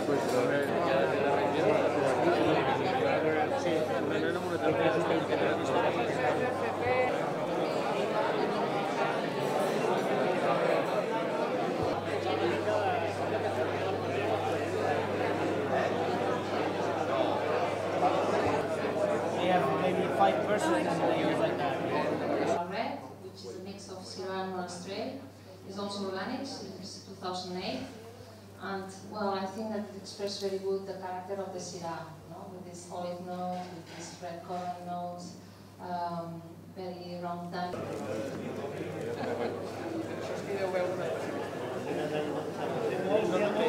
pues maybe 5 persons and things like that. Red, which is a mix of Syrah and Monastrell, is also organic, it's 2008. And well, I think that it expresses very good the character of the Syrah, with this olive note, with this red currant notes, very round tank. Això